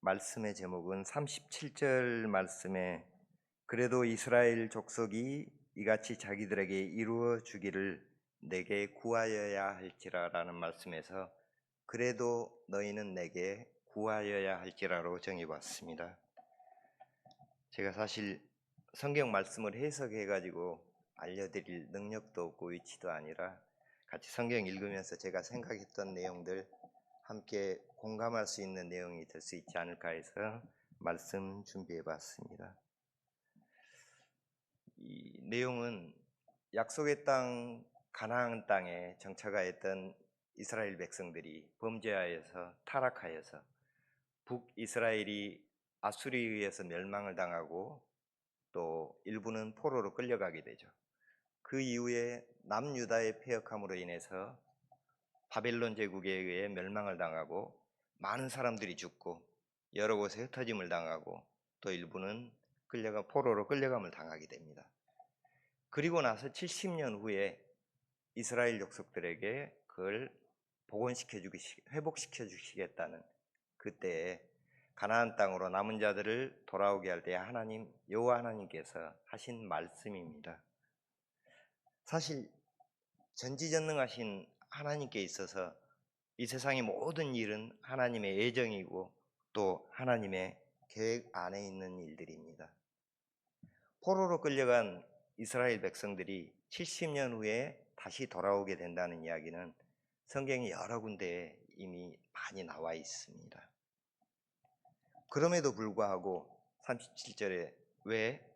말씀의 제목은 37절 말씀에 그래도 이스라엘 족속이 이같이 자기들에게 이루어 주기를 내게 구하여야 할지라라는 말씀에서 그래도 너희는 내게 구하여야 할지라로 정해봤습니다. 제가 사실 성경 말씀을 해석해 가지고 알려드릴 능력도 없고 위치도 아니라 같이 성경 읽으면서 제가 생각했던 내용들 함께 공감할 수 있는 내용이 될 수 있지 않을까 해서 말씀 준비해 봤습니다. 이 내용은 약속의 땅 가나안 땅에 정착하였던 이스라엘 백성들이 범죄하여서 타락하여서 북이스라엘이 아수리에 의해서 멸망을 당하고 또 일부는 포로로 끌려가게 되죠. 그 이후에 남유다의 패역함으로 인해서 바벨론 제국에 의해 멸망을 당하고 많은 사람들이 죽고 여러 곳에 흩어짐을 당하고 또 일부는 포로로 끌려감을 당하게 됩니다. 그리고 나서 70년 후에 이스라엘 족속들에게 그걸 회복시켜 주시겠다는 그때에 가나안 땅으로 남은 자들을 돌아오게 할 때 여호와 하나님께서 하신 말씀입니다. 사실 전지전능하신 하나님께 있어서 이 세상의 모든 일은 하나님의 예정이고 또 하나님의 계획 안에 있는 일들입니다. 포로로 끌려간 이스라엘 백성들이 70년 후에 다시 돌아오게 된다는 이야기는 성경의 여러 군데에 이미 많이 나와 있습니다. 그럼에도 불구하고 37절에 왜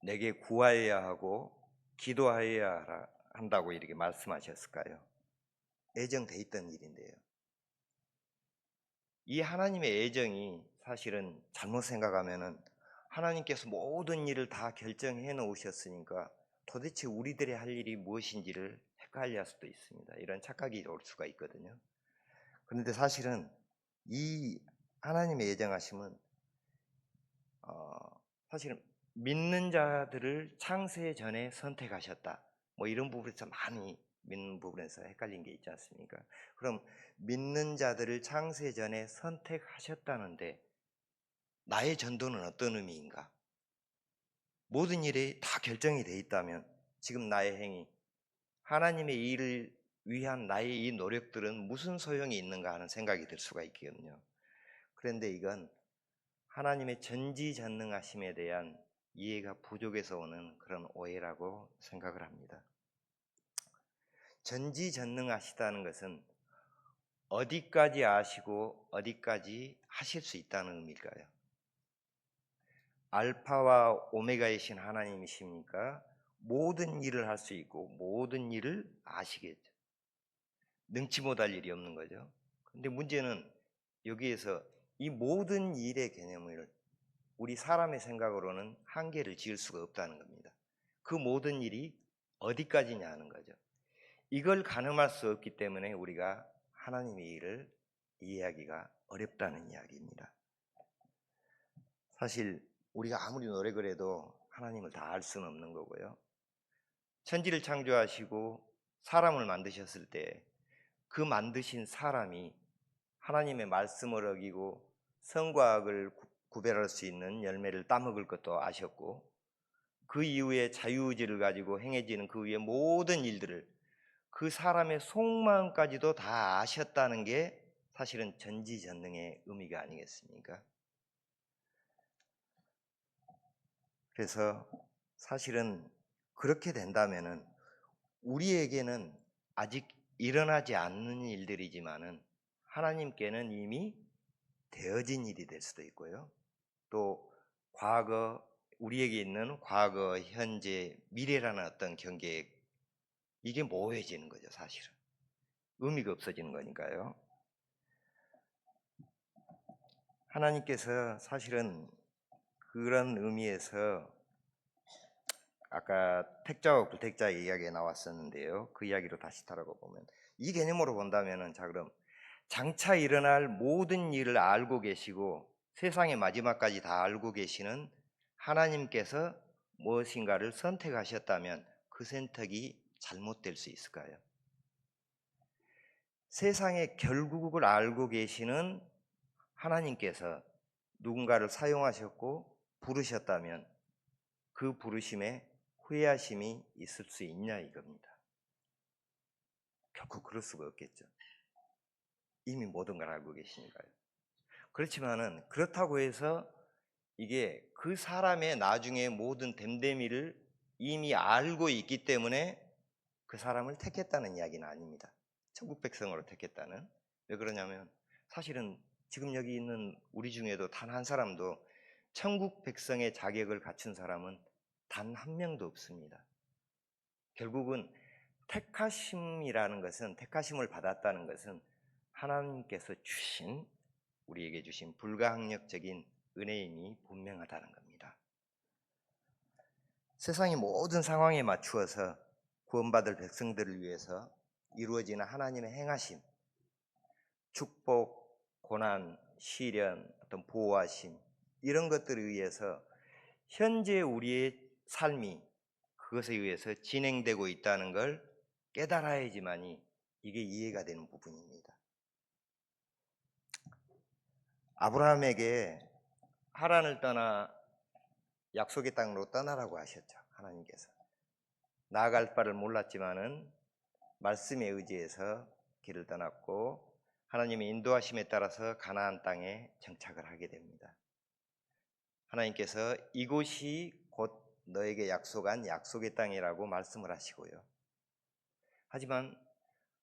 내게 구하여야 하고 기도하여야 한다고 이렇게 말씀하셨을까요? 예정돼 있던 일인데요. 이 하나님의 예정이 사실은 잘못 생각하면은 하나님께서 모든 일을 다 결정해 놓으셨으니까 도대체 우리들의 할 일이 무엇인지를 헷갈릴 수도 있습니다. 이런 착각이 올 수가 있거든요. 그런데 사실은 이 하나님의 예정하심은 사실은 믿는 자들을 창세 전에 선택하셨다. 뭐 이런 부분에서 많이 믿는 부분에서 헷갈린 게 있지 않습니까? 그럼 믿는 자들을 창세 전에 선택하셨다는데 나의 전도는 어떤 의미인가? 모든 일이 다 결정이 돼 있다면 지금 나의 행위, 하나님의 일을 위한 나의 이 노력들은 무슨 소용이 있는가 하는 생각이 들 수가 있거든요. 그런데 이건 하나님의 전지전능하심에 대한 이해가 부족해서 오는 그런 오해라고 생각을 합니다. 전지전능하시다는 것은 어디까지 아시고 어디까지 하실 수 있다는 의미일까요? 알파와 오메가이신 하나님이십니까? 모든 일을 할 수 있고 모든 일을 아시겠죠. 능치 못할 일이 없는 거죠. 근데 문제는 여기에서 이 모든 일의 개념을 우리 사람의 생각으로는 한계를 지을 수가 없다는 겁니다. 그 모든 일이 어디까지냐 하는 거죠. 이걸 가늠할 수 없기 때문에 우리가 하나님의 일을 이해하기가 어렵다는 이야기입니다. 사실 우리가 아무리 노력을 해도 하나님을 다 알 수는 없는 거고요. 천지를 창조하시고 사람을 만드셨을 때 그 만드신 사람이 하나님의 말씀을 어기고 선과 악을 구별할 수 있는 열매를 따먹을 것도 아셨고 그 이후에 자유의지를 가지고 행해지는 그 위에 모든 일들을 그 사람의 속마음까지도 다 아셨다는 게 사실은 전지전능의 의미가 아니겠습니까? 그래서 사실은 그렇게 된다면은 우리에게는 아직 일어나지 않는 일들이지만은 하나님께는 이미 되어진 일이 될 수도 있고요. 또 과거 우리에게 있는 과거, 현재, 미래라는 어떤 경계에 이게 모호해지는 거죠, 사실은. 의미가 없어지는 거니까요. 하나님께서 사실은 그런 의미에서 아까 택자와 불택자 이야기가 나왔었는데요. 그 이야기로 다시 돌아보면 이 개념으로 본다면은 자 그럼 장차 일어날 모든 일을 알고 계시고 세상의 마지막까지 다 알고 계시는 하나님께서 무엇인가를 선택하셨다면 그 선택이 잘못될 수 있을까요? 세상의 결국을 알고 계시는 하나님께서 누군가를 사용하셨고 부르셨다면 그 부르심에 후회하심이 있을 수 있냐 이겁니다. 결코 그럴 수가 없겠죠. 이미 모든 걸 알고 계시니까요. 그렇지만은 그렇다고 해서 이게 그 사람의 나중에 모든 됨됨이를 이미 알고 있기 때문에 그 사람을 택했다는 이야기는 아닙니다. 천국 백성으로 택했다는. 왜 그러냐면 사실은 지금 여기 있는 우리 중에도 단 한 사람도 천국 백성의 자격을 갖춘 사람은 단 한 명도 없습니다. 결국은 택하심이라는 것은, 택하심을 받았다는 것은 하나님께서 주신, 우리에게 주신 불가항력적인 은혜임이 분명하다는 겁니다. 세상의 모든 상황에 맞추어서 구원받을 백성들을 위해서 이루어지는 하나님의 행하심, 축복, 고난, 시련, 어떤 보호하심, 이런 것들에 의해서 현재 우리의 삶이 그것에 의해서 진행되고 있다는 걸 깨달아야지만이 이게 이해가 되는 부분입니다. 아브라함에게 하란을 떠나 약속의 땅으로 떠나라고 하셨죠. 하나님께서. 나아갈 바를 몰랐지만은 말씀에 의지해서 길을 떠났고 하나님의 인도하심에 따라서 가나안 땅에 정착을 하게 됩니다. 하나님께서 이곳이 곧 너에게 약속한 약속의 땅이라고 말씀을 하시고요. 하지만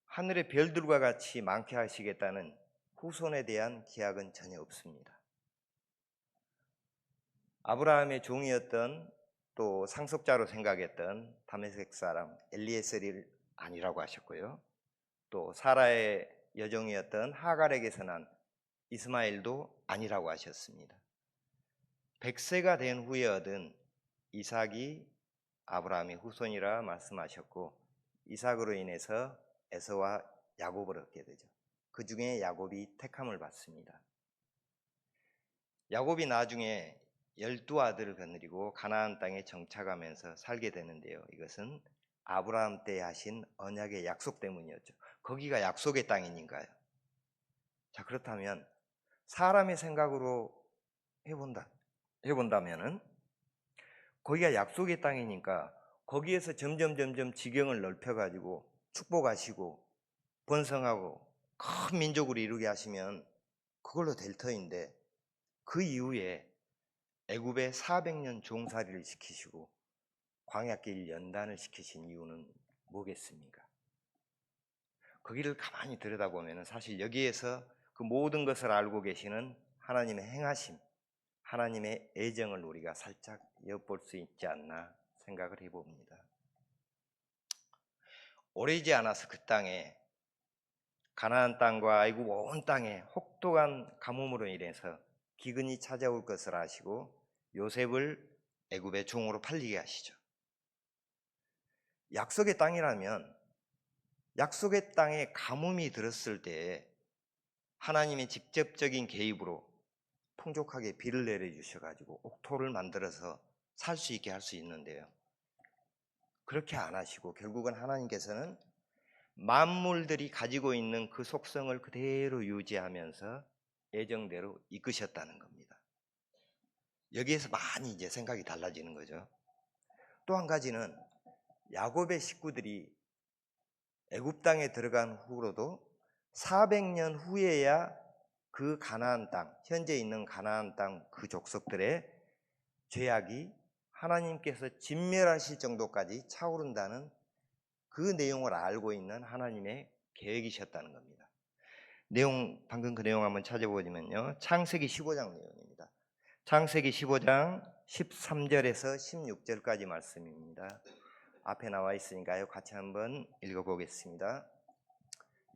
하늘의 별들과 같이 많게 하시겠다는 후손에 대한 기약은 전혀 없습니다. 아브라함의 종이었던, 또 상속자로 생각했던 다메섹 사람 엘리에셀이 아니라고 하셨고요. 또 사라의 여종이었던 하갈에게서 난 이스마엘도 아니라고 하셨습니다. 100세가 된 후에 얻은 이삭이 아브라함의 후손이라 말씀하셨고, 이삭으로 인해서 에서와 야곱을 얻게 되죠. 그 중에 야곱이 택함을 받습니다. 야곱이 나중에 12아들을 거느리고 가나안 땅에 정착하면서 살게 되는데요. 이것은 아브라함 때 하신 언약의 약속 때문이었죠. 거기가 약속의 땅이니까요. 자, 그렇다면 사람의 생각으로 해본다면은 거기가 약속의 땅이니까 거기에서 점점 지경을 넓혀가지고 축복하시고 번성하고 큰 민족으로 이루게 하시면 그걸로 될 터인데, 그 이후에 애굽에 400년 종살이를 시키시고 광야길 연단을 시키신 이유는 뭐겠습니까? 거기를 가만히 들여다보면 사실 여기에서 그 모든 것을 알고 계시는 하나님의 행하심, 하나님의 애정을 우리가 살짝 엿볼 수 있지 않나 생각을 해봅니다. 오래지 않아서 그 땅에, 가나안 땅과 애굽 온 땅에 혹독한 가뭄으로 인해서 기근이 찾아올 것을 아시고 요셉을 애굽의 종으로 팔리게 하시죠. 약속의 땅이라면 약속의 땅에 가뭄이 들었을 때 하나님의 직접적인 개입으로 풍족하게 비를 내려주셔가지고 옥토를 만들어서 살 수 있게 할 수 있는데요. 그렇게 안 하시고 결국은 하나님께서는 만물들이 가지고 있는 그 속성을 그대로 유지하면서 예정대로 이끄셨다는 겁니다. 여기에서 많이 이제 생각이 달라지는 거죠. 또 한 가지는 야곱의 식구들이 애굽 땅에 들어간 후로도 400년 후에야 그 가나안 땅, 현재 있는 가나안 땅 그 족속들의 죄악이 하나님께서 진멸하실 정도까지 차오른다는 그 내용을 알고 있는 하나님의 계획이셨다는 겁니다. 방금 그 내용 한번 찾아보시면요, 창세기 15장 내용입니다. 창세기 15장 13절에서 16절까지 말씀입니다. 앞에 나와 있으니까요, 같이 한번 읽어보겠습니다.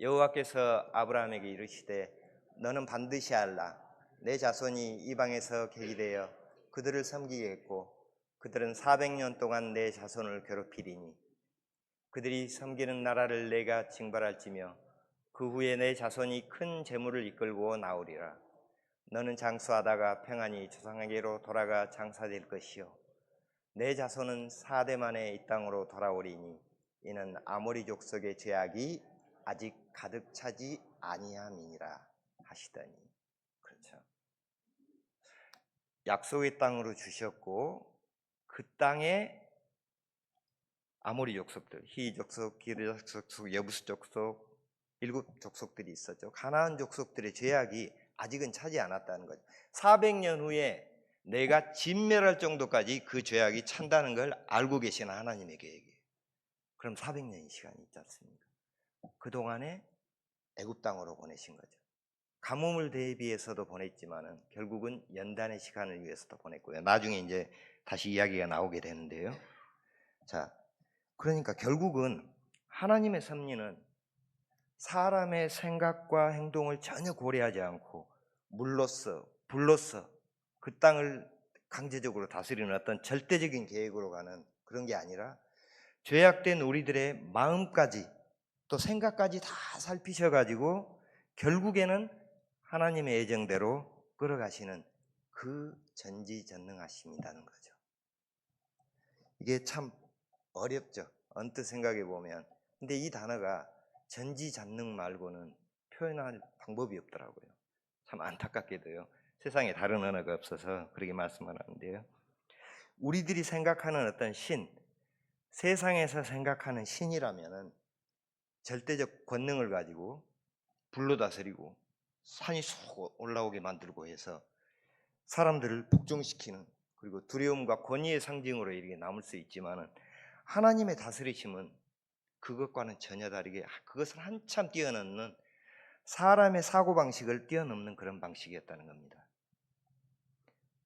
여호와께서 아브라함에게 이르시되 너는 반드시 알라. 내 자손이 이방에서 계기되어 그들을 섬기겠고 그들은 400년 동안 내 자손을 괴롭히리니 그들이 섬기는 나라를 내가 징벌할지며 그 후에 내 자손이 큰 재물을 이끌고 나오리라. 너는 장수하다가 평안히 조상에게로 돌아가 장사될 것이요 내 자손은 4대 만에 이 땅으로 돌아오리니 이는 아모리 족속의 죄악이 아직 가득 차지 아니함이니라 하시더니. 그렇죠. 약속의 땅으로 주셨고 그 땅에 아모리 족속들, 히위 족속, 기르 족속, 여부스 족속, 7족속들이 있었죠. 가나안 족속들의 죄악이 아직은 차지 않았다는 거죠. 400년 후에 내가 진멸할 정도까지 그 죄악이 찬다는 걸 알고 계시는 하나님의 계획이에요. 그럼 400년의 시간이 있지 않습니까? 그동안에 애굽 땅으로 보내신 거죠. 가뭄을 대비해서도 보냈지만은 결국은 연단의 시간을 위해서도 보냈고요. 나중에 이제 다시 이야기가 나오게 되는데요. 자, 그러니까 결국은 하나님의 섭리는 사람의 생각과 행동을 전혀 고려하지 않고 물로써 불로써 그 땅을 강제적으로 다스리는 어떤 절대적인 계획으로 가는 그런 게 아니라 죄악된 우리들의 마음까지 또 생각까지 다 살피셔가지고 결국에는 하나님의 예정대로 끌어가시는 그 전지전능하심이라는 거죠. 이게 참 어렵죠. 언뜻 생각해 보면. 근데 이 단어가 전지전능 말고는 표현할 방법이 없더라고요. 참 안타깝게도요. 세상에 다른 언어가 없어서 그렇게 말씀을 하는데요. 우리들이 생각하는 어떤 신, 세상에서 생각하는 신이라면은 절대적 권능을 가지고 불로 다스리고 산이 쏙 올라오게 만들고 해서 사람들을 복종시키는, 그리고 두려움과 권위의 상징으로 이렇게 남을 수 있지만은 하나님의 다스리심은 그것과는 전혀 다르게 그것을 한참 뛰어넘는, 사람의 사고방식을 뛰어넘는 그런 방식이었다는 겁니다.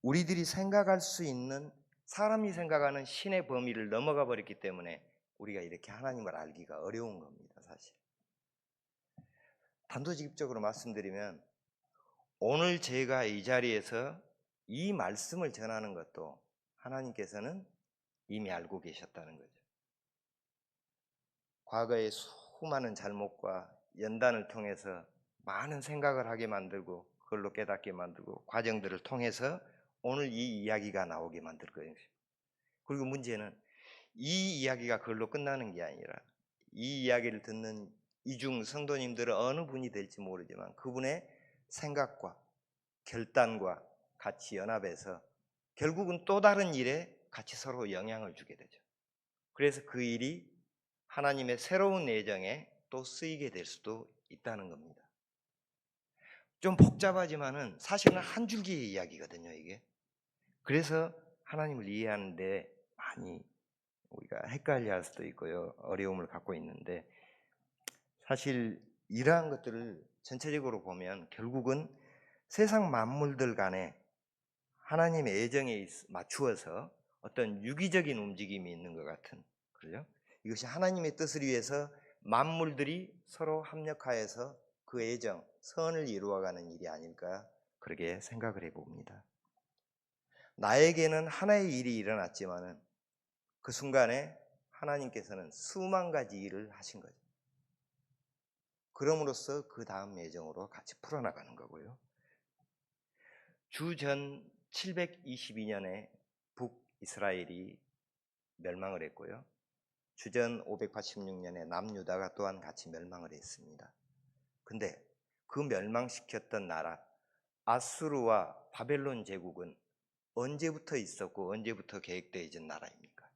우리들이 생각할 수 있는, 사람이 생각하는 신의 범위를 넘어가 버렸기 때문에 우리가 이렇게 하나님을 알기가 어려운 겁니다. 사실 단도직입적으로 말씀드리면 오늘 제가 이 자리에서 이 말씀을 전하는 것도 하나님께서는 이미 알고 계셨다는 거죠. 과거의 수많은 잘못과 연단을 통해서 많은 생각을 하게 만들고 그걸로 깨닫게 만들고 과정들을 통해서 오늘 이 이야기가 나오게 만들 거예요. 그리고 문제는 이 이야기가 그걸로 끝나는 게 아니라 이 이야기를 듣는 이중 성도님들은 어느 분이 될지 모르지만 그분의 생각과 결단과 같이 연합해서 결국은 또 다른 일에 같이 서로 영향을 주게 되죠. 그래서 그 일이 하나님의 새로운 예정에 또 쓰이게 될 수도 있다는 겁니다. 좀 복잡하지만은 사실은 한 줄기의 이야기거든요, 이게. 그래서 하나님을 이해하는데 많이 우리가 헷갈려 할 수도 있고요, 어려움을 갖고 있는데, 사실 이러한 것들을 전체적으로 보면 결국은 세상 만물들 간에 하나님의 예정에 맞추어서 어떤 유기적인 움직임이 있는 것 같은, 그래요? 이것이 하나님의 뜻을 위해서 만물들이 서로 합력하여서 그 예정, 선을 이루어가는 일이 아닐까 그렇게 생각을 해봅니다. 나에게는 하나의 일이 일어났지만은 그 순간에 하나님께서는 수만 가지 일을 하신 거죠. 그럼으로써 그 다음 예정으로 같이 풀어나가는 거고요. 주전 722년에 북이스라엘이 멸망을 했고요. 주전 586년에 남유다가 또한 같이 멸망을 했습니다. 근데 그 멸망시켰던 나라 아수르와 바벨론 제국은 언제부터 있었고 언제부터 계획되어진 나라입니까?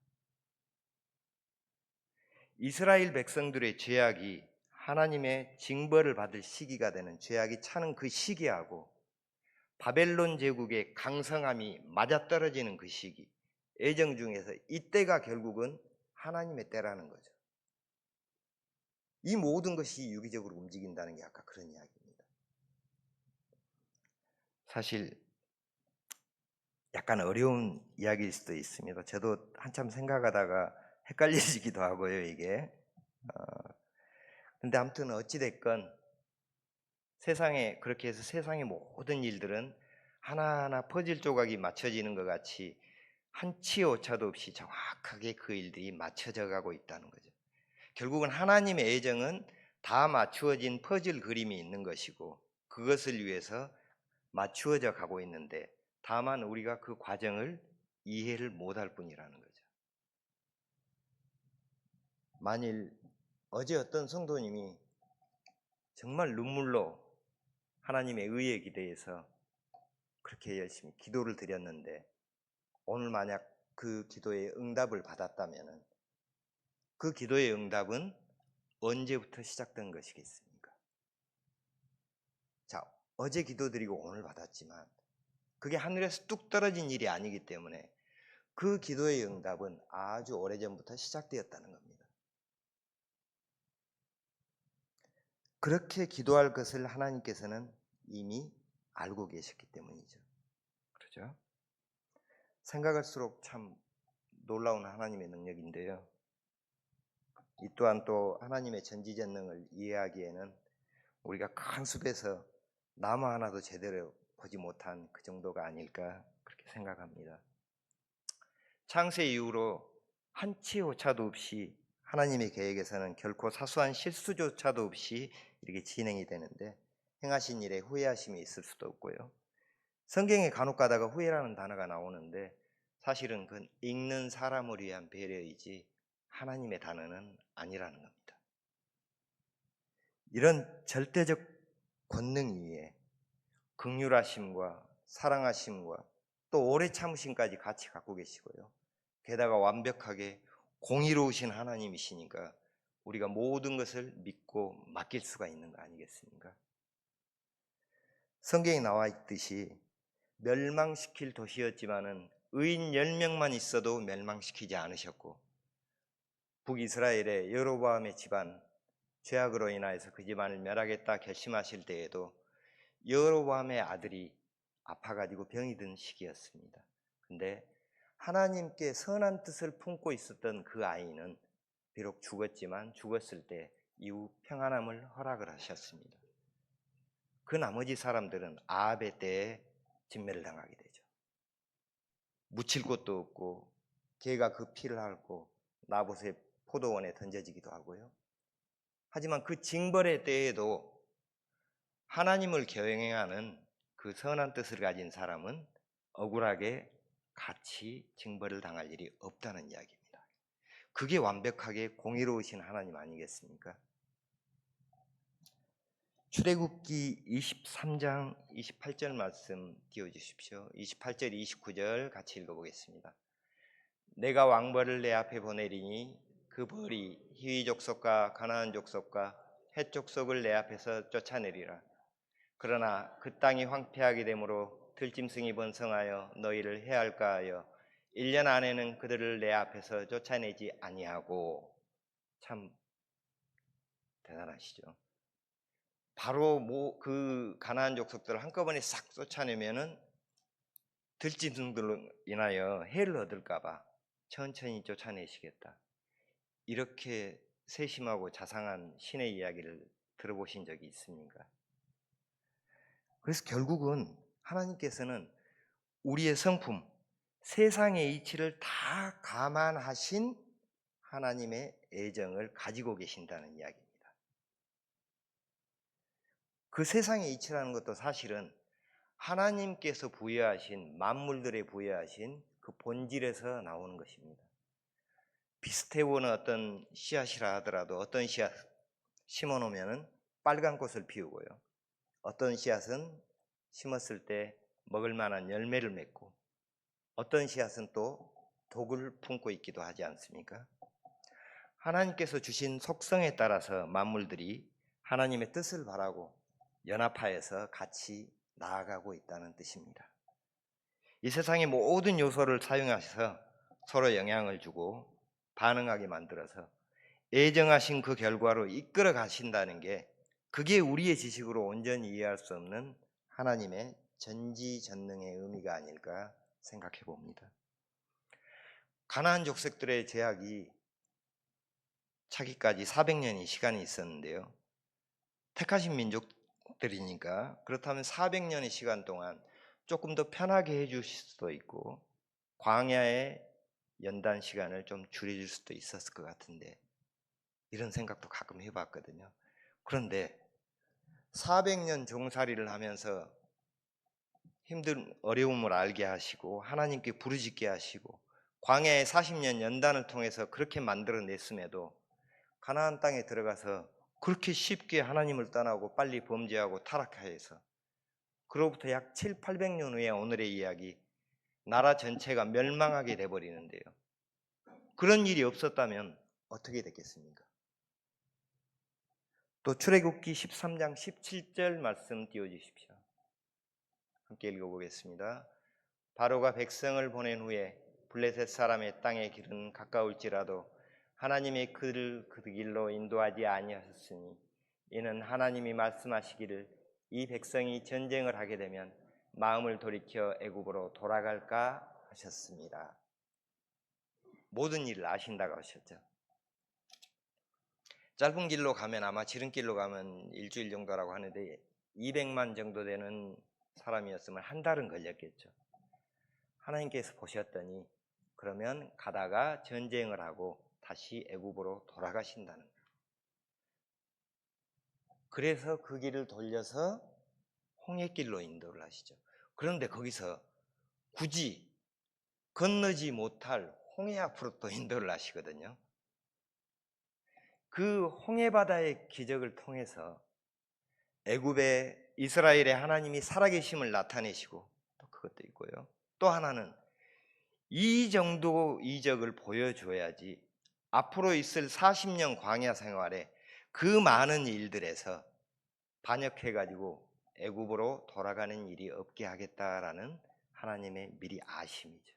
이스라엘 백성들의 죄악이 하나님의 징벌을 받을 시기가 되는, 죄악이 차는 그 시기하고 바벨론 제국의 강성함이 맞아떨어지는 그 시기, 예정 중에서 이때가 결국은 하나님의 때라는 거죠. 이 모든 것이 유기적으로 움직인다는 게 아까 그런 이야기입니다. 사실 약간 어려운 이야기일 수도 있습니다. 저도 한참 생각하다가 헷갈리시기도 하고요, 이게. 근데 아무튼 어찌됐건 세상에, 그렇게 해서 세상의 모든 일들은 하나하나 퍼즐 조각이 맞춰지는 것 같이 한치 오차도 없이 정확하게 그 일들이 맞춰져 가고 있다는 거죠. 결국은 하나님의 예정은 다 맞추어진 퍼즐 그림이 있는 것이고 그것을 위해서 맞추어져 가고 있는데 다만 우리가 그 과정을 이해를 못할 뿐이라는 거죠. 만일 어제 어떤 성도님이 정말 눈물로 하나님의 의에 기대해서 그렇게 열심히 기도를 드렸는데 오늘 만약 그 기도의 응답을 받았다면 그 기도의 응답은 언제부터 시작된 것이겠습니까? 자, 어제 기도드리고 오늘 받았지만 그게 하늘에서 뚝 떨어진 일이 아니기 때문에 그 기도의 응답은 아주 오래전부터 시작되었다는 겁니다. 그렇게 기도할 것을 하나님께서는 이미 알고 계셨기 때문이죠. 그렇죠? 생각할수록 참 놀라운 하나님의 능력인데요. 이 또한 또 하나님의 전지전능을 이해하기에는 우리가 큰 숲에서 나무 하나도 제대로 보지 못한 그 정도가 아닐까 그렇게 생각합니다. 창세 이후로 한치 오차도 없이 하나님의 계획에서는 결코 사소한 실수조차도 없이 이렇게 진행이 되는데 행하신 일에 후회하심이 있을 수도 없고요. 성경에 간혹 가다가 후회라는 단어가 나오는데 사실은 그건 읽는 사람을 위한 배려이지 하나님의 단어는 아니라는 겁니다. 이런 절대적 권능 위에 긍휼하심과 사랑하심과 또 오래 참으심까지 같이 갖고 계시고요. 게다가 완벽하게 공의로우신 하나님이시니까 우리가 모든 것을 믿고 맡길 수가 있는 거 아니겠습니까? 성경에 나와 있듯이 멸망시킬 도시였지만은 의인 10명만 있어도 멸망시키지 않으셨고 북이스라엘의 여로보암의 집안 죄악으로 인하여서 그 집안을 멸하겠다 결심하실 때에도 여로보암의 아들이 아파가지고 병이 든 시기였습니다. 근데 하나님께 선한 뜻을 품고 있었던 그 아이는 비록 죽었지만 죽었을 때 이후 평안함을 허락을 하셨습니다. 그 나머지 사람들은 아합의 때에 진멸을 당하게 되죠. 묻힐 곳도 없고 개가 그 피를 핥고 나봇의 포도원에 던져지기도 하고요. 하지만 그 징벌의 때에도 하나님을 경외하는 그 선한 뜻을 가진 사람은 억울하게 같이 징벌을 당할 일이 없다는 이야기입니다. 그게 완벽하게 공의로우신 하나님 아니겠습니까? 출애굽기 23장 28절 말씀 띄워주십시오. 28절 29절 같이 읽어보겠습니다. 내가 왕벌을 내 앞에 보내리니 그 벌이 히위 족속과 가나안 족속과 헷 족속을 내 앞에서 쫓아내리라. 그러나 그 땅이 황폐하게 되므로 들짐승이 번성하여 너희를 해할까 하여 1년 안에는 그들을 내 앞에서 쫓아내지 아니하고. 참 대단하시죠. 바로 그 가나안 족속들을 한꺼번에 싹 쫓아내면은 들짐승들로 인하여 해를 얻을까봐 천천히 쫓아내시겠다. 이렇게 세심하고 자상한 신의 이야기를 들어보신 적이 있습니까? 그래서 결국은 하나님께서는 우리의 성품, 세상의 이치를 다 감안하신 하나님의 애정을 가지고 계신다는 이야기입니다. 그 세상의 이치라는 것도 사실은 하나님께서 부여하신 만물들에 부여하신 그 본질에서 나오는 것입니다. 비슷해 보는 어떤 씨앗이라 하더라도 어떤 씨앗 심어놓으면 빨간 꽃을 피우고요. 어떤 씨앗은 심었을 때 먹을 만한 열매를 맺고 어떤 씨앗은 또 독을 품고 있기도 하지 않습니까? 하나님께서 주신 속성에 따라서 만물들이 하나님의 뜻을 바라고 연합하여서 같이 나아가고 있다는 뜻입니다. 이 세상의 모든 요소를 사용하셔서 서로 영향을 주고 반응하게 만들어서 예정하신 그 결과로 이끌어 가신다는 게 그게 우리의 지식으로 온전히 이해할 수 없는 하나님의 전지전능의 의미가 아닐까 생각해 봅니다. 가나안 족속들의 제약이 차기까지 400년의 시간이 있었는데요. 택하신 민족들이니까 그렇다면 400년의 시간 동안 조금 더 편하게 해주실 수도 있고 광야의 연단 시간을 좀 줄여줄 수도 있었을 것 같은데 이런 생각도 가끔 해봤거든요. 그런데 400년 종살이를 하면서 힘든 어려움을 알게 하시고 하나님께 부르짖게 하시고 광야의 40년 연단을 통해서 그렇게 만들어냈음에도 가나안 땅에 들어가서 그렇게 쉽게 하나님을 떠나고 빨리 범죄하고 타락하여서 그로부터 약 7, 800년 후에 오늘의 이야기, 나라 전체가 멸망하게 돼버리는데요. 그런 일이 없었다면 어떻게 됐겠습니까? 또 출애굽기 13장 17절 말씀 띄워주십시오. 함께 읽어보겠습니다. 바로가 백성을 보낸 후에 블레셋 사람의 땅의 길은 가까울지라도 하나님이 그를 그 길로 인도하지 아니하셨으니 이는 하나님이 말씀하시기를 이 백성이 전쟁을 하게 되면 마음을 돌이켜 애굽으로 돌아갈까 하셨습니다. 모든 일을 아신다고 하셨죠. 짧은 길로 가면 아마 지름길로 가면 일주일 정도라고 하는데 200만 정도 되는 사람이었으면 한 달은 걸렸겠죠. 하나님께서 보셨더니 그러면 가다가 전쟁을 하고 다시 애굽으로 돌아가신다는 거예요. 그래서 그 길을 돌려서 홍해길로 인도를 하시죠. 그런데 거기서 굳이 건너지 못할 홍해 앞으로 또 인도를 하시거든요. 그 홍해바다의 기적을 통해서 애굽의 이스라엘의 하나님이 살아계심을 나타내시고 또 그것도 있고요. 또 하나는 이 정도 이적을 보여줘야지 앞으로 있을 40년 광야 생활에 그 많은 일들에서 반역해가지고 애굽으로 돌아가는 일이 없게 하겠다라는 하나님의 미리 아심이죠.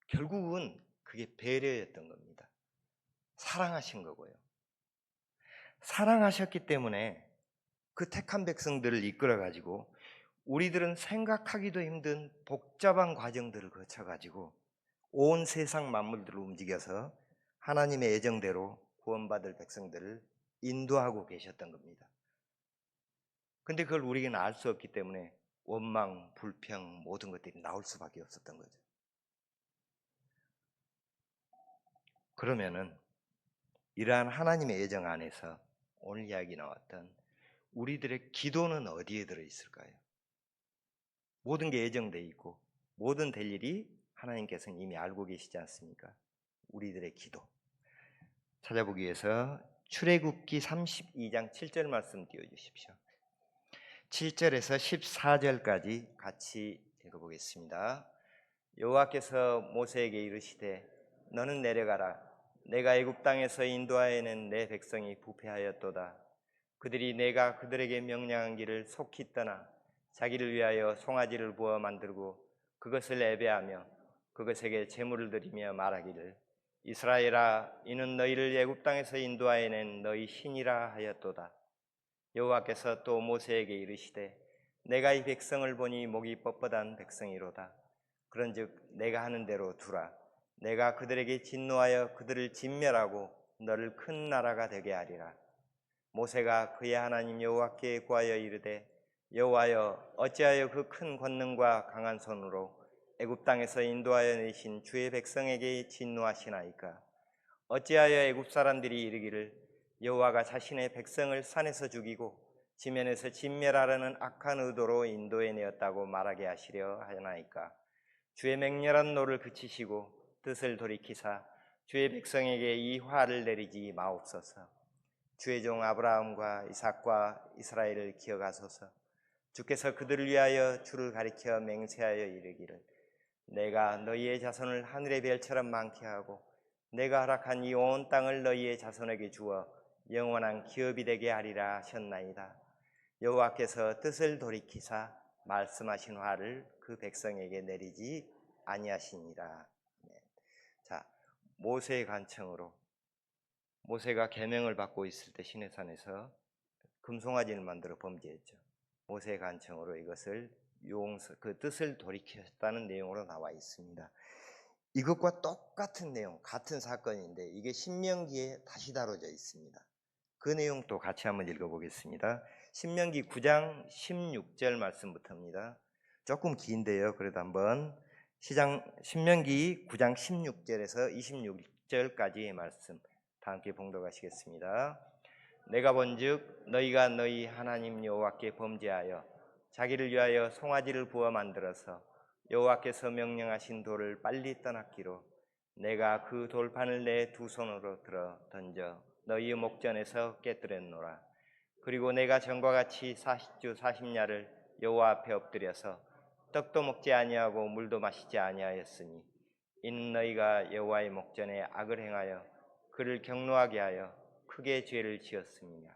결국은 그게 배려였던 겁니다. 사랑하신 거고요. 사랑하셨기 때문에 그 택한 백성들을 이끌어가지고 우리들은 생각하기도 힘든 복잡한 과정들을 거쳐가지고 온 세상 만물들을 움직여서 하나님의 예정대로 구원받을 백성들을 인도하고 계셨던 겁니다. 근데 그걸 우리는 알 수 없기 때문에 원망, 불평 모든 것들이 나올 수밖에 없었던 거죠. 그러면은 이러한 하나님의 예정 안에서 오늘 이야기 나왔던 우리들의 기도는 어디에 들어있을까요? 모든 게 예정되어 있고 모든 될 일이 하나님께서는 이미 알고 계시지 않습니까? 우리들의 기도 찾아보기 위해서 출애굽기 32장 7절 말씀 띄워주십시오. 7절에서 14절까지 같이 읽어보겠습니다. 여호와께서 모세에게 이르시되 너는 내려가라. 내가 애굽 땅에서 인도하여 낸 내 백성이 부패하였도다. 그들이 내가 그들에게 명령한 길을 속히 떠나 자기를 위하여 송아지를 부어 만들고 그것을 예배하며 그것에게 제물을 드리며 말하기를 이스라엘아 이는 너희를 애굽 땅에서 인도하여 낸 너희 신이라 하였도다. 여호와께서 또 모세에게 이르시되 내가 이 백성을 보니 목이 뻣뻣한 백성이로다. 그런즉 내가 하는 대로 두라. 내가 그들에게 진노하여 그들을 진멸하고 너를 큰 나라가 되게 하리라. 모세가 그의 하나님 여호와께 구하여 이르되 여호와여 어찌하여 그 큰 권능과 강한 손으로 애굽 땅에서 인도하여 내신 주의 백성에게 진노하시나이까. 어찌하여 애굽 사람들이 이르기를 여호와가 자신의 백성을 산에서 죽이고 지면에서 진멸하려는 악한 의도로 인도해 내었다고 말하게 하시려 하나이까. 주의 맹렬한 노를 그치시고 뜻을 돌이키사 주의 백성에게 이 화를 내리지 마옵소서. 주의 종 아브라함과 이삭과 이스라엘을 기억하소서. 주께서 그들을 위하여 주를 가리켜 맹세하여 이르기를 내가 너희의 자손을 하늘의 별처럼 많게 하고 내가 허락한 이 온 땅을 너희의 자손에게 주어 영원한 기업이 되게 하리라 하셨나이다. 여호와께서 뜻을 돌이키사 말씀하신 화를 그 백성에게 내리지 아니하시니라. 자, 모세의 간청으로 모세가 계명을 받고 있을 때 시내산에서 금송아지를 만들어 범죄했죠. 모세의 간청으로 이것을 그 뜻을 돌이켰다는 내용으로 나와 있습니다. 이것과 똑같은 내용, 같은 사건인데 이게 신명기에 다시 다뤄져 있습니다. 그 내용도 같이 한번 읽어보겠습니다. 신명기 9장 16절 말씀부터입니다. 조금 긴데요. 그래도 한번 신명기 9장 16절에서 26절까지의 말씀 다 함께 봉독하시겠습니다. 내가 본즉 너희가 너희 하나님 여호와께 범죄하여 자기를 위하여 송아지를 부어 만들어서 여호와께서 명령하신 돌을 빨리 떠났기로 내가 그 돌판을 내 두 손으로 들어 던져 너희의 목전에서 깨뜨렸노라. 그리고 내가 전과 같이 40주 40야를 여호와 앞에 엎드려서 떡도 먹지 아니하고 물도 마시지 아니하였으니 이는 너희가 여호와의 목전에 악을 행하여 그를 경노하게 하여 크게 죄를 지었음이냐.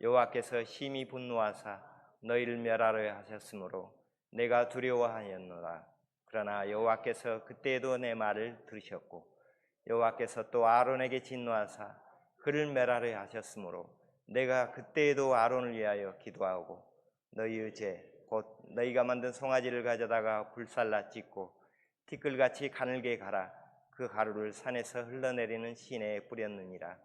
여호와께서 심히 분노하사 너희를 멸하려 하셨으므로 내가 두려워하였노라. 그러나 여호와께서 그때에도 내 말을 들으셨고 여호와께서 또 아론에게 진노하사 그를 멸하려 하셨으므로 내가 그때에도 아론을 위하여 기도하고 너희의 죄 곧 너희가 만든 송아지를 가져다가 불살라 찢고 티끌같이 가늘게 갈아 그 가루를 산에서 흘러내리는 시내에 뿌렸느니라.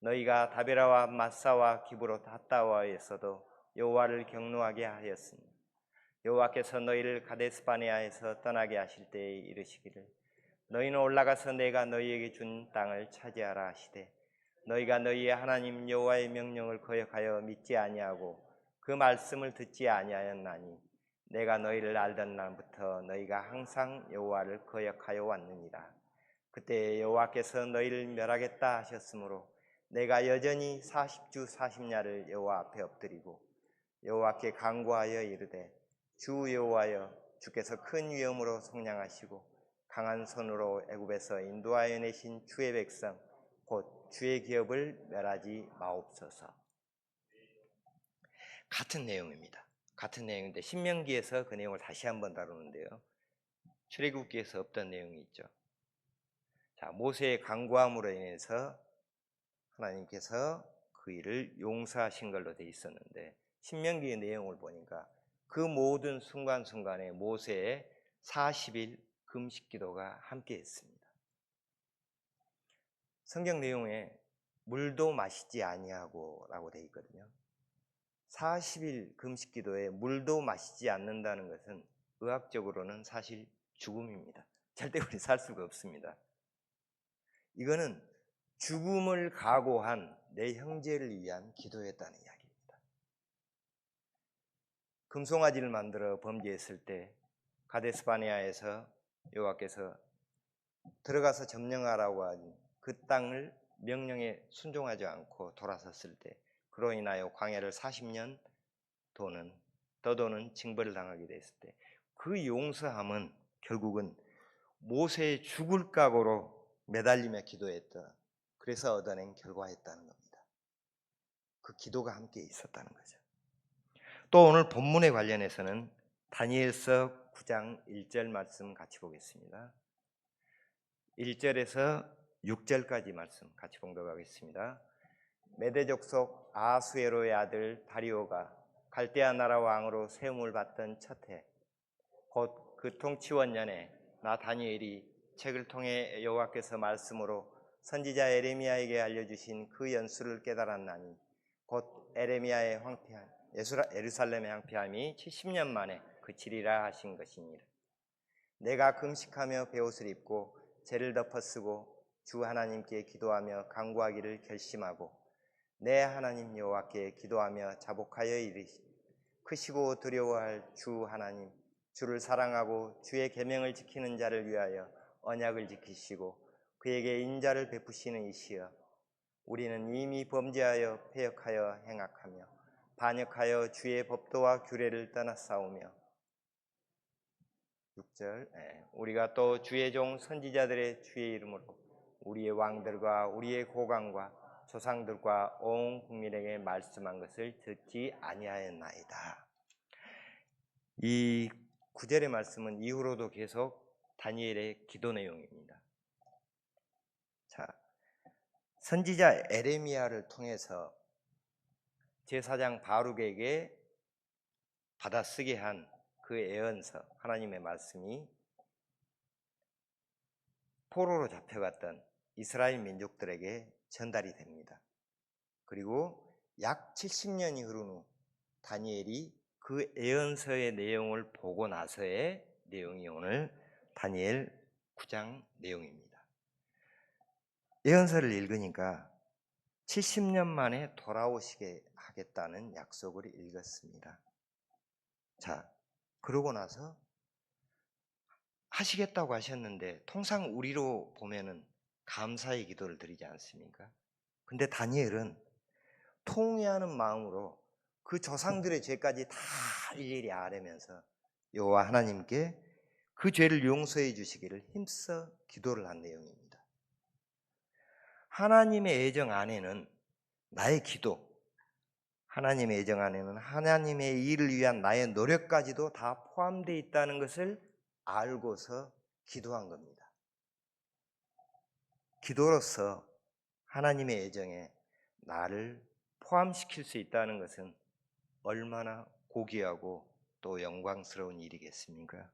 너희가 다베라와 마사와 기브롯 핫다와에서도 여호와를 경노하게 하였으니 여호와께서 너희를 가데스바네아에서 떠나게 하실 때에 이르시기를 너희는 올라가서 내가 너희에게 준 땅을 차지하라 하시되 너희가 너희의 하나님 여호와의 명령을 거역하여 믿지 아니하고 그 말씀을 듣지 아니하였나니 내가 너희를 알던 날부터 너희가 항상 여호와를 거역하여 왔느니라. 그때 여호와께서 너희를 멸하겠다 하셨으므로 내가 여전히 40주 40야를 여호와 앞에 엎드리고 여호와께 간구하여 이르되 주 여호와여 주께서 큰 위엄으로 속량하시고 강한 손으로 애굽에서 인도하여 내신 주의 백성 곧 주의 기업을 멸하지 마옵소서. 같은 내용입니다. 같은 내용인데 신명기에서 그 내용을 다시 한번 다루는데요. 출애굽기에서 없던 내용이 있죠. 자, 모세의 간구함으로 인해서 하나님께서 그 일을 용서하신 걸로 돼 있었는데 신명기의 내용을 보니까 그 모든 순간순간에 모세의 40일 금식 기도가 함께 했습니다. 성경 내용에 물도 마시지 아니하고 라고 돼 있거든요. 40일 금식 기도에 물도 마시지 않는다는 것은 의학적으로는 사실 죽음입니다. 절대 우리 살 수가 없습니다. 이거는 죽음을 각오한 내 형제를 위한 기도였다는 이야기입니다. 금송아지를 만들어 범죄했을 때 가데스바네아에서 여호와께서 들어가서 점령하라고 한 그 땅을 명령에 순종하지 않고 돌아섰을 때 그로 인하여 광야를 40년 떠도는 징벌을 당하게 됐을 때 그 용서함은 결국은 모세의 죽을 각오로 매달리며 기도했던 그래서 얻어낸 결과였다는 겁니다. 그 기도가 함께 있었다는 거죠. 또 오늘 본문에 관련해서는 다니엘서 9장 1절 말씀 같이 보겠습니다. 1절에서 6절까지 말씀 같이 봉독하겠습니다. 메대족 속 아수에로의 아들 다리오가 갈대아 나라 왕으로 세움을 받던 첫 해 곧 그 통치원년에 나 다니엘이 책을 통해 여호와께서 말씀으로 선지자 에레미야에게 알려주신 그 연수를 깨달았나니 곧 에레미야의 황폐한 예루살렘의 황폐함이 70년 만에 그치리라 하신 것이니라. 내가 금식하며 베옷을 입고 죄를 덮어쓰고 주 하나님께 기도하며 간구하기를 결심하고 내 하나님 여호와께 기도하며 자복하여 이르시 크시고 두려워할 주 하나님 주를 사랑하고 주의 계명을 지키는 자를 위하여 언약을 지키시고 그에게 인자를 베푸시는 이시여 우리는 이미 범죄하여 패역하여 행악하며 반역하여 주의 법도와 규례를 떠나싸우며 6절 우리가 또 주의 종 선지자들의 주의 이름으로 우리의 왕들과 우리의 고관과 조상들과 온 국민에게 말씀한 것을 듣지 아니하였나이다. 이 9절의 말씀은 이후로도 계속 다니엘의 기도 내용입니다. 자, 선지자 에레미야를 통해서 제사장 바룩에게 받아쓰게 한 그 예언서 하나님의 말씀이 포로로 잡혀갔던 이스라엘 민족들에게 전달이 됩니다. 그리고 약 70년이 흐른 후 다니엘이 그 예언서의 내용을 보고 나서의 내용이 오늘 다니엘 9장 내용입니다. 예언서를 읽으니까 70년 만에 돌아오시게 하겠다는 약속을 읽었습니다. 자, 그러고 나서 하시겠다고 하셨는데 통상 우리로 보면은 감사의 기도를 드리지 않습니까? 근데 다니엘은 통회하는 마음으로 그 조상들의 죄까지 다 일일이 아뢰면서 여호와 하나님께 그 죄를 용서해 주시기를 힘써 기도를 한 내용입니다. 하나님의 애정 안에는 나의 기도, 하나님의 애정 안에는 하나님의 일을 위한 나의 노력까지도 다 포함되어 있다는 것을 알고서 기도한 겁니다. 기도로서 하나님의 애정에 나를 포함시킬 수 있다는 것은 얼마나 고귀하고 또 영광스러운 일이겠습니까?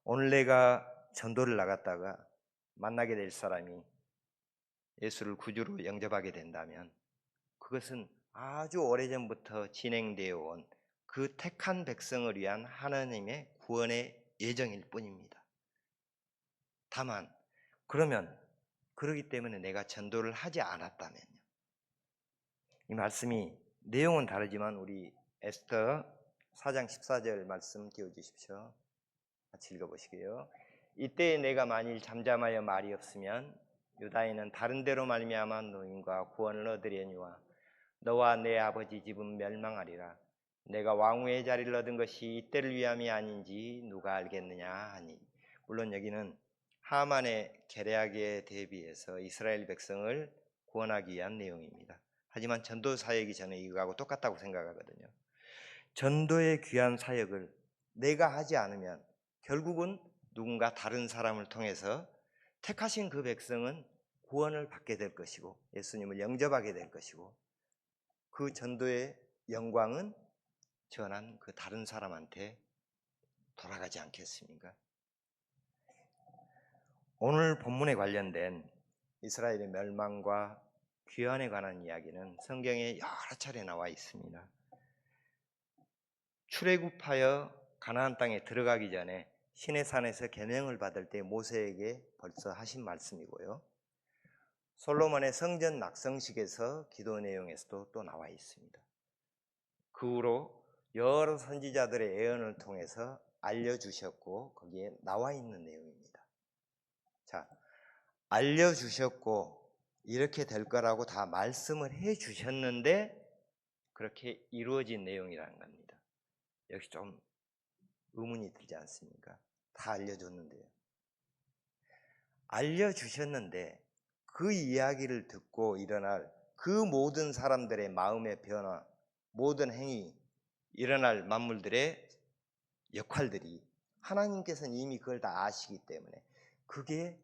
오늘 내가 전도를 나갔다가 만나게 될 사람이 예수를 구주로 영접하게 된다면 그것은 아주 오래전부터 진행되어 온 그 택한 백성을 위한 하나님의 구원의 예정일 뿐입니다. 다만 그러기 때문에 내가 전도를 하지 않았다면요. 이 말씀이 내용은 다르지만 우리 에스더 4장 14절 말씀 띄워주십시오. 같이 읽어보시게요. 이때 내가 만일 잠잠하여 말이 없으면 유다인은 다른 데로 말미암아 노인과 구원을 얻으려니와 너와 내 아버지 집은 멸망하리라. 내가 왕후의 자리를 얻은 것이 이때를 위함이 아닌지 누가 알겠느냐 하니. 물론 여기는 하만의 계략에 대비해서 이스라엘 백성을 구원하기 위한 내용입니다. 하지만 전도 사역이 저는 이거하고 똑같다고 생각하거든요. 전도의 귀한 사역을 내가 하지 않으면 결국은 누군가 다른 사람을 통해서 택하신 그 백성은 구원을 받게 될 것이고 예수님을 영접하게 될 것이고 그 전도의 영광은 전한 그 다른 사람한테 돌아가지 않겠습니까? 오늘 본문에 관련된 이스라엘의 멸망과 귀환에 관한 이야기는 성경에 여러 차례 나와 있습니다. 출애굽하여 가나안 땅에 들어가기 전에 시내산에서 계명을 받을 때 모세에게 벌써 하신 말씀이고요. 솔로몬의 성전 낙성식에서 기도 내용에서도 또 나와 있습니다. 그 후로 여러 선지자들의 예언을 통해서 알려주셨고 거기에 나와 있는 내용입니다. 자, 알려주셨고 이렇게 될 거라고 다 말씀을 해주셨는데 그렇게 이루어진 내용이라는 겁니다. 역시 좀 의문이 들지 않습니까? 다 알려줬는데요. 알려주셨는데 그 이야기를 듣고 일어날 그 모든 사람들의 마음의 변화, 모든 행위, 일어날 만물들의 역할들이 하나님께서는 이미 그걸 다 아시기 때문에 그게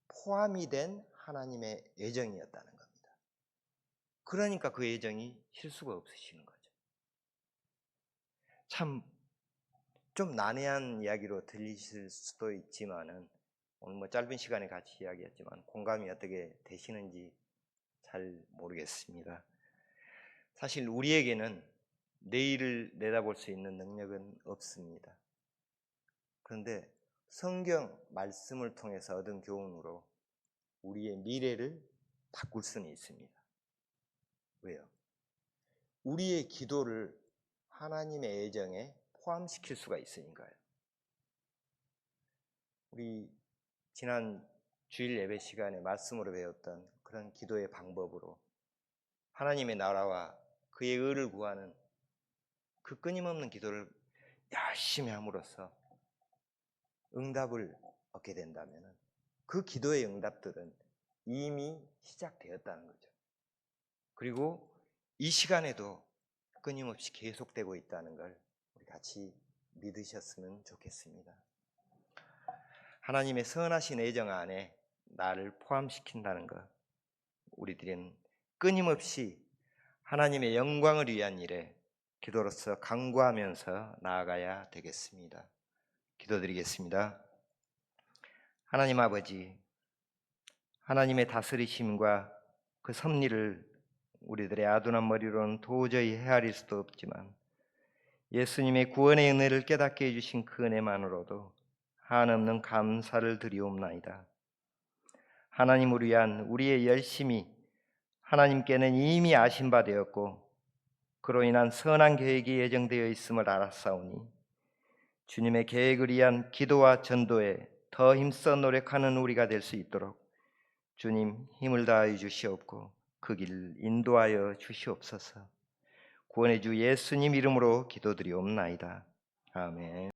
포함이 된 하나님의 예정이었다는 겁니다. 그러니까 그 예정이 실수가 없으시는 거죠. 참 좀 난해한 이야기로 들리실 수도 있지만은 오늘 짧은 시간에 같이 이야기했지만 공감이 어떻게 되시는지 잘 모르겠습니다. 사실 우리에게는 내일을 내다볼 수 있는 능력은 없습니다. 그런데 성경 말씀을 통해서 얻은 교훈으로 우리의 미래를 바꿀 수는 있습니다. 왜요? 우리의 기도를 하나님의 애정에 포함시킬 수가 있으니까요. 우리 지난 주일 예배 시간에 말씀으로 배웠던 그런 기도의 방법으로 하나님의 나라와 그의 의를 구하는 그 끊임없는 기도를 열심히 함으로써 응답을 얻게 된다면 그 기도의 응답들은 이미 시작되었다는 거죠. 그리고 이 시간에도 끊임없이 계속되고 있다는 걸 우리 같이 믿으셨으면 좋겠습니다. 하나님의 선하신 애정 안에 나를 포함시킨다는 것, 우리들은 끊임없이 하나님의 영광을 위한 일에 기도로서 간구하면서 나아가야 되겠습니다. 기도드리겠습니다. 하나님 아버지, 하나님의 다스리심과 그 섭리를 우리들의 아둔한 머리로는 도저히 헤아릴 수도 없지만 예수님의 구원의 은혜를 깨닫게 해주신 그 은혜만으로도 한없는 감사를 드리옵나이다. 하나님을 위한 우리의 열심이 하나님께는 이미 아신 바 되었고 그로 인한 선한 계획이 예정되어 있음을 알았사오니 주님의 계획을 위한 기도와 전도에 더 힘써 노력하는 우리가 될 수 있도록 주님 힘을 다하여 주시옵고 그 길 인도하여 주시옵소서. 구원의 주 예수님 이름으로 기도드리옵나이다. 아멘.